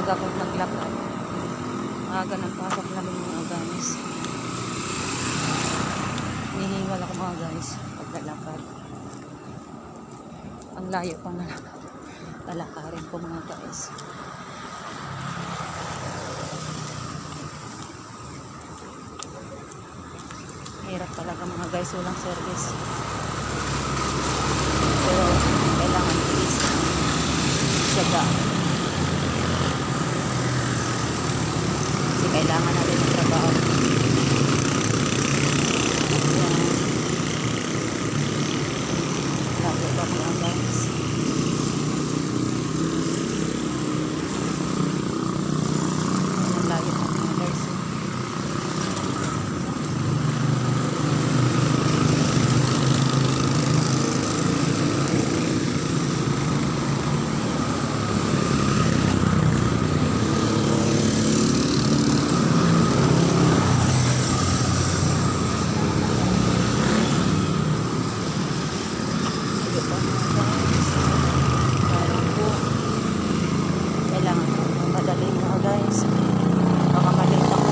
maaga kong naglakad. Maaga ng pasok namin mga guys. Hinihingal ako mga guys paglalakad. Ang layo pang lalakarin ko mga guys. Hirap talaga mga guys, walang service. Pero kailangan please siyaga. Kasi kailangan natin ng trabaho. Ayan. Lago pa mga guys. Ayan, lago pa mga guys. Kailangan ko madali mga guys. Baka malita ko.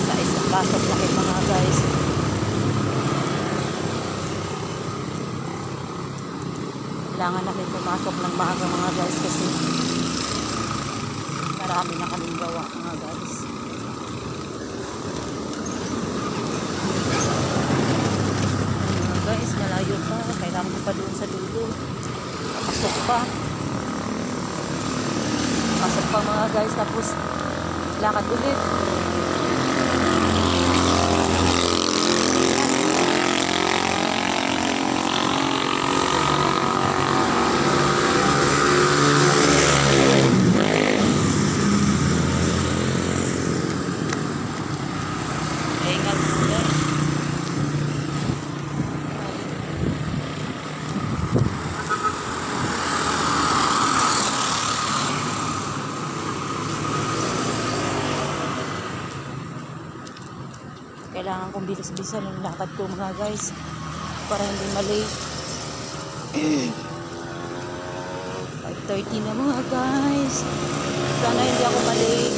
Sa isang pasok laki mga guys. Kailangan namin pumasok ng maaga mga guys kasi marami na kaming gawa mga guys. Mga guys, malayo pa. Kailangan ko pa doon sa dulo. Pasok pa. Pasok pa mga guys. Tapos lakad ulit. Ingat mga guys. Kailangan kong bilis-bilisan yung lakad ko mga guys para hindi malate. 5:30 na mga guys. Sana hindi ako malate.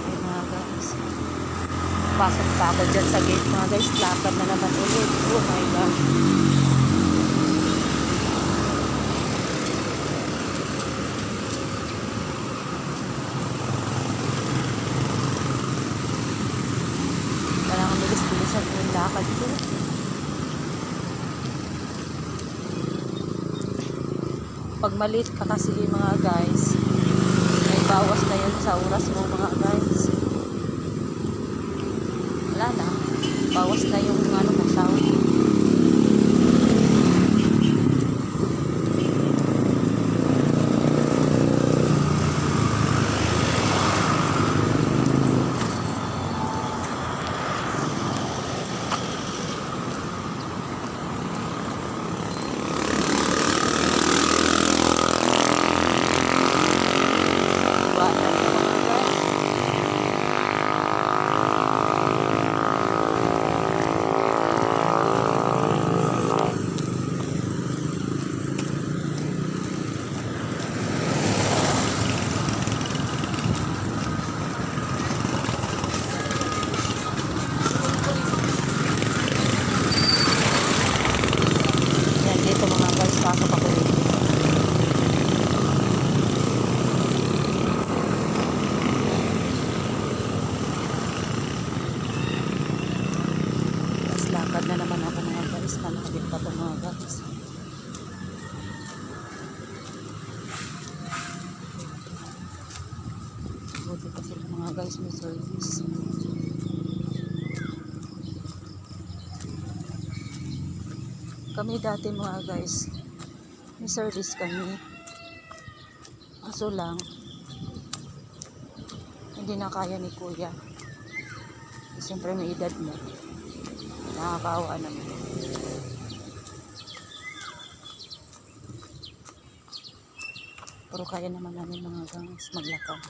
Ay mga guys. Pasok pa ako dyan sa gate mga guys. Lakad na naman ulit. Oh my God. Kailangan bilis-bilisan yung lakad ko. Pag malit ka kasi mga guys, may bawas na yun sa oras mo mga guys. Wala na. Bawas na yung ano mo sound. Pasok ako dito. Tapos lakad na naman ako mga guys. Malapit pa ito mga guys. Buti kasi mga guys may service. Kami dati mga guys, may service kami. Kaso lang, hindi na kaya ni kuya. Siyempre may edad na. Nakakaawa naman. Pero kaya naman namin mga guys maglakad.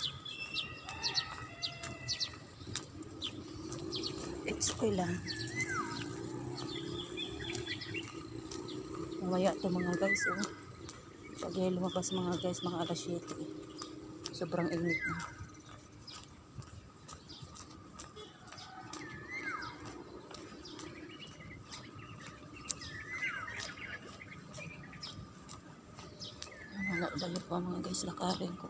It's okay lang. Mamaya to mga guys, oh. Pag lumabas mga guys, mga alas 7. Sobrang init na. Dali pa mga guys, lakarin ko.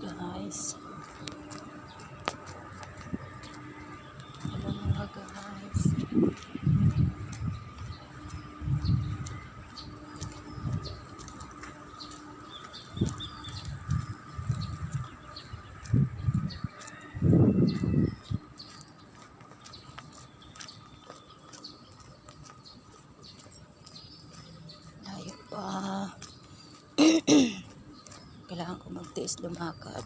Guys. Hello mga guys. Layo pa. Kailangan ko magtiis lumakad.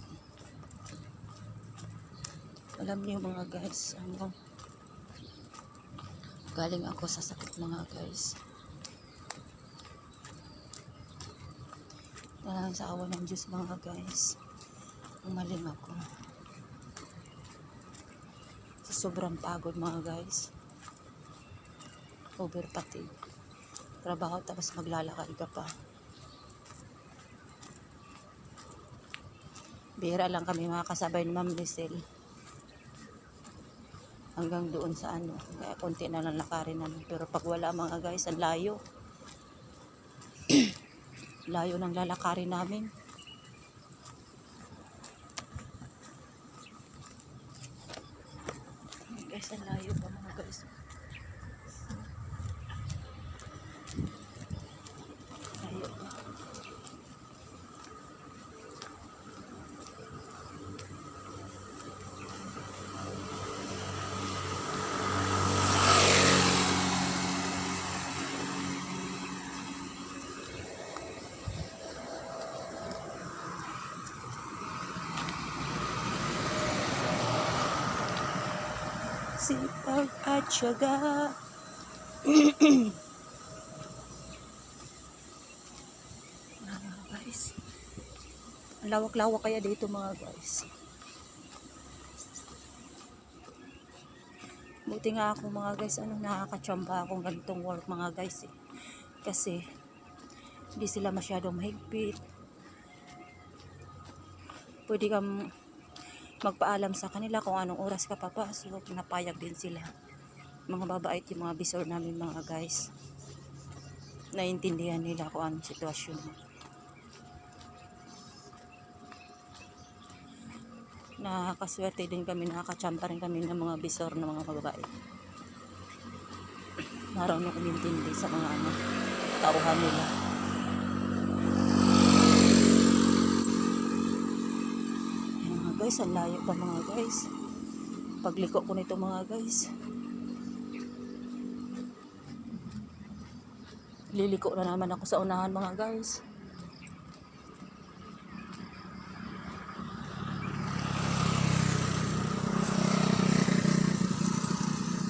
Alam niyo mga guys, galing ako sa sakit mga guys. Talagang sa awa ng Diyos mga guys, umaling ako. Sa sobrang pagod mga guys. Over fatigue. Trabaho tapos maglalakad ka pa. Bihira lang kami makakasabay ni Ma'am Lisel. Hanggang doon sa kaya konti na lang lakarin namin. Pero pag wala mga guys, ang layo. Layo ng lalakarin namin. Guys, ang layo pa mga guys. Layo pa. Sipag at syaga. Guys, ang lawak-lawak kaya dito mga guys. Buti nga ako mga guys, nakakatsamba akong ganitong work mga guys eh. Kasi hindi sila masyadong mahigpit. Pwede kang magpaalam sa kanila kung anong oras ka papasok, napayag din sila. Mga babait yung mga bisor namin mga guys. Naiintindihan nila kung anong sitwasyon. Nakakaswerte din kami, nakakachamba rin kami ng mga bisor ng mga babae. Marunong kumintindi sa mga tauhan nila. Guys, ang layo pa mga guys. Pagliko ko nito mga guys, liliko na naman ako sa unahan mga guys.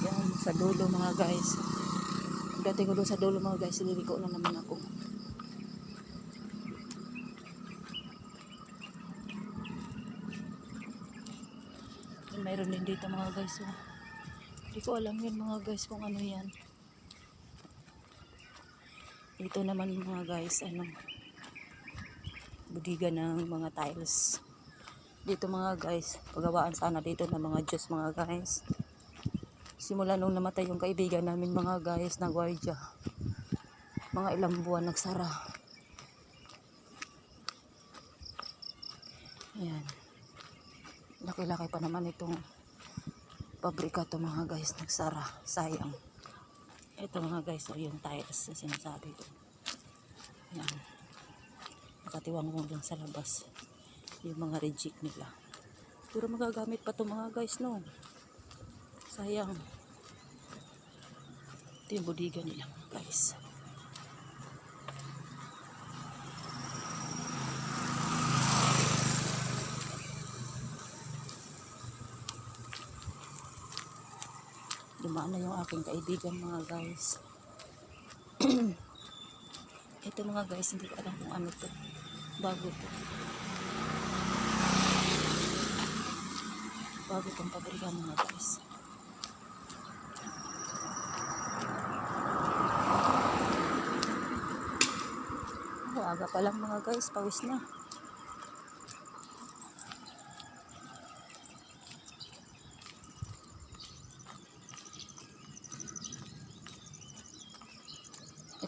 Yan, sa dulo mga guys. Pagdating ko doon sa dulo mga guys, liliko na naman ako. Mayroon din dito mga guys. Hindi ko alam yun mga guys kung ano yan. Ito naman mga guys, budiga ng mga tiles. Dito mga guys, pagawaan sana dito ng mga Diyos mga guys. Simula nung namatay yung kaibigan namin mga guys na gwardiya, mga ilang buwan nagsara. Ayan. Laki-laki pa naman itong pabrika to mga guys, nagsara. Sayang. Ito mga guys, yung tiles na sinasabi ko. Yan. Nakatiwang mo lang sa labas yung mga reject nila. Pero magagamit pa to mga guys, no? Sayang. Ito yung budiga nila mga guys. dumaan na yung aking kaibigan mga guys. Ito mga guys, hindi ko alam kung ano to. Bago to. Bago tong pabrika mga guys. Oh, aga pa lang mga guys, pawis na.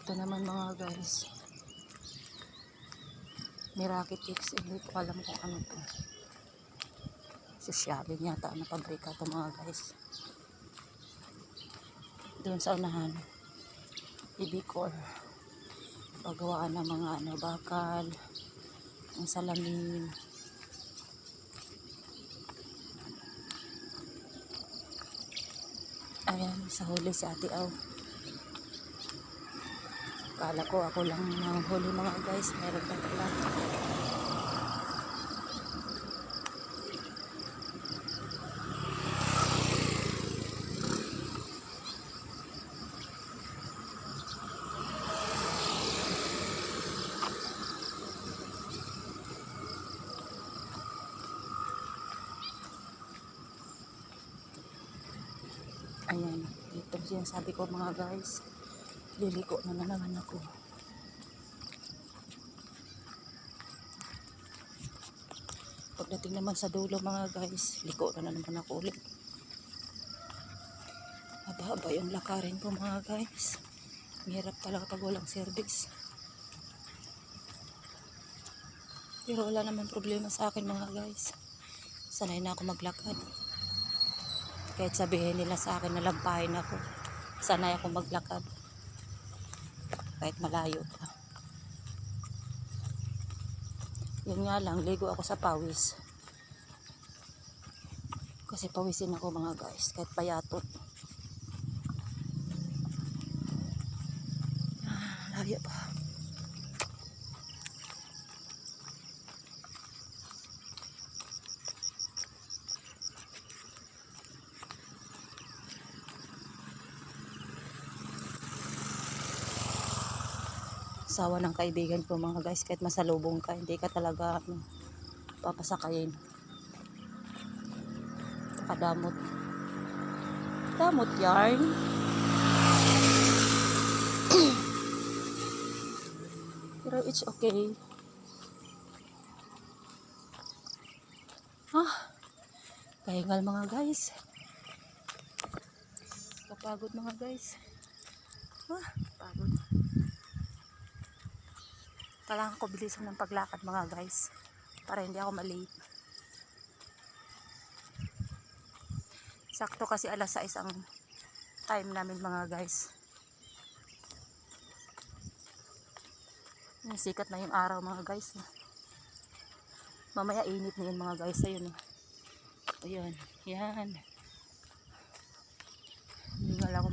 Ito naman mga guys, Meraki Cakes, hindi ko alam kung ano to. Sosyalin yata na pabrika to mga guys. Doon sa unahan, Ibicor, pagawaan ng mga ano, bakal, ang salamin. Ayan, sa huli si Ate Aw. Kala ko ako lang huli mga guys, meron pa pala. Ayan, ito yung sabi ko mga guys, liliko na naman ako. Pagdating naman sa dulo mga guys, liko na naman ako ulit. Haba-haba yung lakarin ko mga guys. Mahirap talaga pag walang service. Pero wala naman problema sa akin mga guys. Sanay na ako maglakad. Kahit sabihin nila sa akin na lampahin ako, sanay ako maglakad. Kahit malayo pa. Yun nga lang, ligo ako sa pawis. Kasi pawisin ako mga guys, kahit payatot. Layo pa. Sawa ng kaibigan ko mga guys, kahit masalubong ka, hindi ka talaga papasakayin. Kadamot. Damot yarn. Pero it's okay. Pahingal mga guys. Kapagod mga guys. Pagod. Kailangan ko bilisan ng paglakad mga guys, para hindi ako malate. Sakto kasi alas 6 ang time namin mga guys. Sikat na yung araw mga guys. Mamaya init na yun mga guys. Ayun. Ayan. Yan. Hingal ako mga